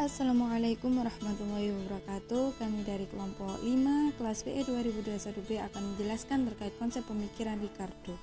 Assalamualaikum warahmatullahi wabarakatuh. Kami dari kelompok 5 kelas PE 2021B akan menjelaskan terkait konsep pemikiran Ricardo.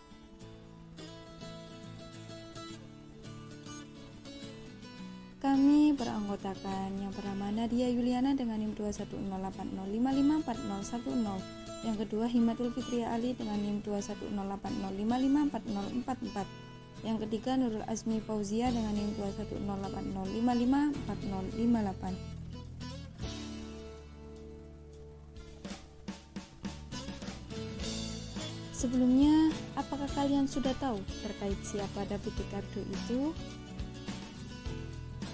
Kami beranggotakan yang pertama Nadia Yuliana dengan NIM 21080554010. Yang kedua Himatul Fitria Ali dengan NIM 21080554044. Yang ketiga Nurul Azmi Fauzia dengan NIM 21080554058. Sebelumnya, apakah kalian sudah tahu terkait siapa David Ricardo itu?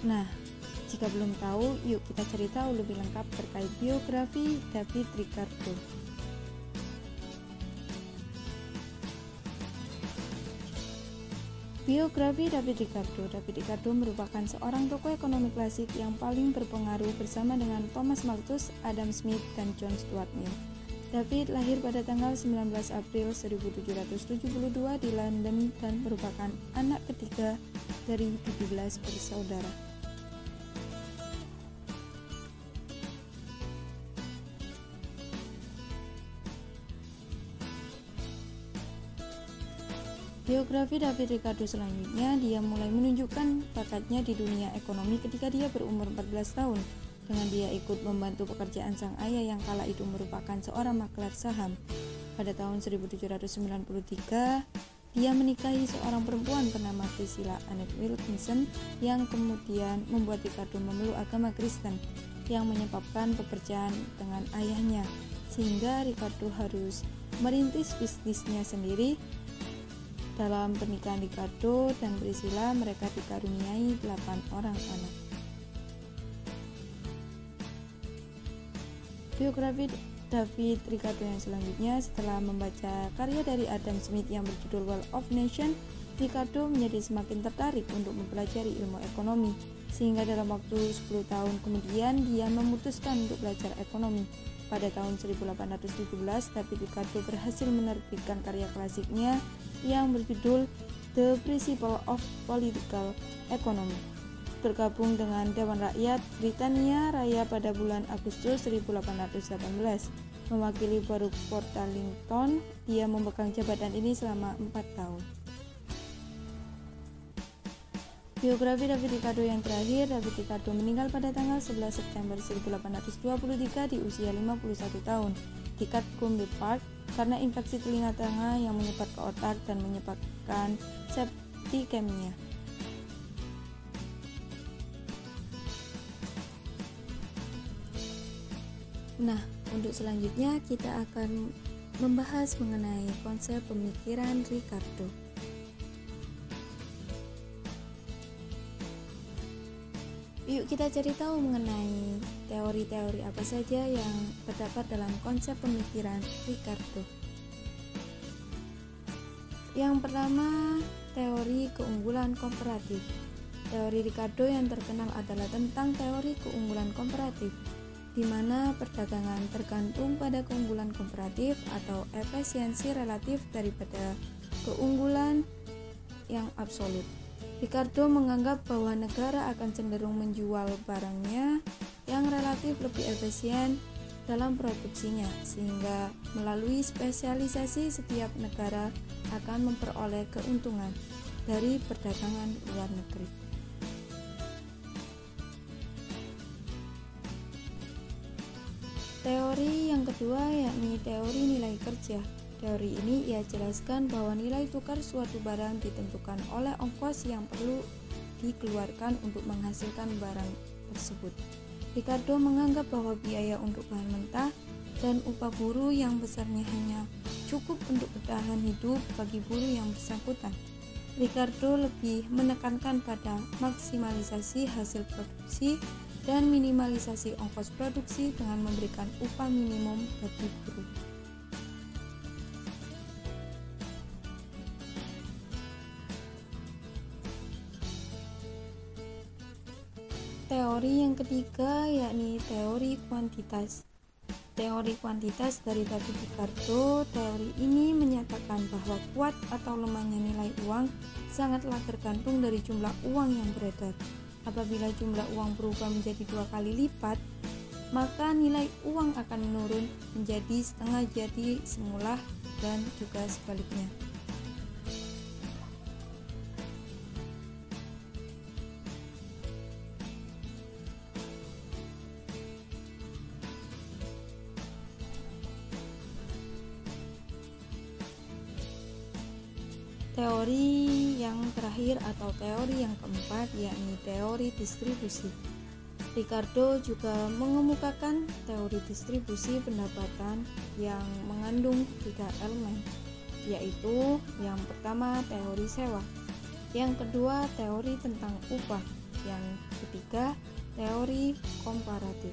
Nah, jika belum tahu, yuk kita cari tahu lebih lengkap terkait biografi David Ricardo. Biografi David Ricardo. David Ricardo merupakan seorang tokoh ekonomi klasik yang paling berpengaruh bersama dengan Thomas Malthus, Adam Smith, dan John Stuart Mill. David lahir pada tanggal 19 April 1772 di London dan merupakan anak ketiga dari 17 bersaudara. Biografi David Ricardo selanjutnya, dia mulai menunjukkan bakatnya di dunia ekonomi ketika dia berumur 14 tahun. Dengan dia ikut membantu pekerjaan sang ayah yang kala itu merupakan seorang makler saham. Pada tahun 1793, dia menikahi seorang perempuan bernama Priscilla Annette Wilkinson yang kemudian membuat Ricardo memeluk agama Kristen yang menyebabkan pekerjaan dengan ayahnya, sehingga Ricardo harus merintis bisnisnya sendiri. Dalam pernikahan Ricardo dan Priscilla, mereka dikaruniai 8 orang anak. Biografi David Ricardo yang selanjutnya, setelah membaca karya dari Adam Smith yang berjudul Wealth of Nations, Ricardo menjadi semakin tertarik untuk mempelajari ilmu ekonomi, sehingga dalam waktu 10 tahun kemudian dia memutuskan untuk belajar ekonomi. Pada tahun 1817, David Ricardo berhasil menerbitkan karya klasiknya yang berjudul The Principles of Political Economy. Bergabung dengan Dewan Rakyat Britania Raya pada bulan Agustus 1818. Mewakili Baru Portalington, dia memegang jabatan ini selama 4 tahun. Biografi David Ricardo yang terakhir, David Ricardo meninggal pada tanggal 11 September 1823 di usia 51 tahun di Catcombe Park karena infeksi telinga tengah yang menyebar ke otak dan menyebabkan septikemia. Nah, untuk selanjutnya kita akan membahas mengenai konsep pemikiran Ricardo. Yuk kita cari tahu mengenai teori-teori apa saja yang terdapat dalam konsep pemikiran Ricardo. Yang pertama, teori keunggulan komparatif. Teori Ricardo yang terkenal adalah tentang teori keunggulan komparatif, di mana perdagangan tergantung pada keunggulan komparatif atau efisiensi relatif daripada keunggulan yang absolut. Ricardo menganggap bahwa negara akan cenderung menjual barangnya yang relatif lebih efisien dalam produksinya, sehingga melalui spesialisasi setiap negara akan memperoleh keuntungan dari perdagangan luar negeri. Teori yang kedua yakni teori nilai kerja. Teori ini ia jelaskan bahwa nilai tukar suatu barang ditentukan oleh ongkos yang perlu dikeluarkan untuk menghasilkan barang tersebut. Ricardo menganggap bahwa biaya untuk bahan mentah dan upah buruh yang besarnya hanya cukup untuk bertahan hidup bagi buruh yang bersangkutan. Ricardo lebih menekankan pada maksimalisasi hasil produksi dan minimalisasi ongkos produksi dengan memberikan upah minimum bagi buruh. Teori yang ketiga yakni teori kuantitas. Teori kuantitas dari David Ricardo. Teori ini menyatakan bahwa kuat atau lemahnya nilai uang sangatlah tergantung dari jumlah uang yang beredar. Apabila jumlah uang berubah menjadi 2 kali lipat, maka nilai uang akan menurun menjadi setengah jadi semula dan juga sebaliknya. Teori yang terakhir atau teori yang keempat yakni teori distribusi. Ricardo juga mengemukakan teori distribusi pendapatan yang mengandung 3 elemen, yaitu yang pertama teori sewa, yang kedua teori tentang upah, yang ketiga teori komparatif.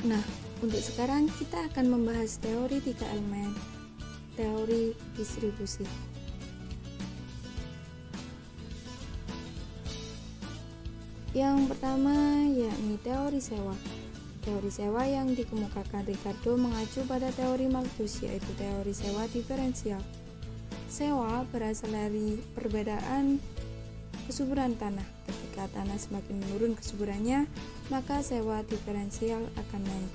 Nah, untuk sekarang kita akan membahas teori 3 elemen, teori distribusi. Yang pertama yakni teori sewa. Teori sewa yang dikemukakan Ricardo mengacu pada teori Malthus, yaitu teori sewa diferensial. Sewa berasal dari perbedaan kesuburan tanah. Ketika tanah semakin menurun kesuburannya, maka sewa diferensial akan naik.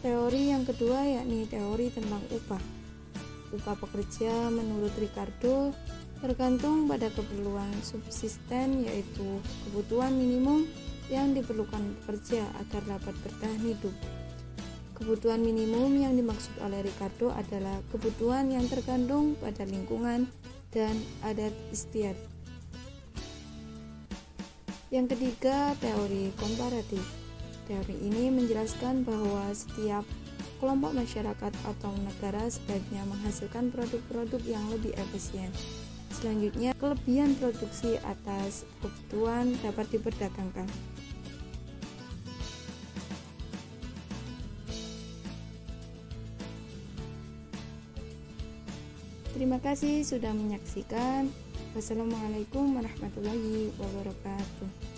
Teori yang kedua yakni teori tentang upah. Upah pekerja menurut Ricardo tergantung pada keperluan subsisten, yaitu kebutuhan minimum yang diperlukan pekerja agar dapat bertahan hidup. Kebutuhan minimum yang dimaksud oleh Ricardo adalah kebutuhan yang tergantung pada lingkungan dan adat istiadat. Yang ketiga, teori komparatif. Teori ini menjelaskan bahwa setiap kelompok masyarakat atau negara sebaiknya menghasilkan produk-produk yang lebih efisien. Selanjutnya, kelebihan produksi atas kebutuhan dapat diperdagangkan. Terima kasih sudah menyaksikan. Wassalamualaikum warahmatullahi wabarakatuh.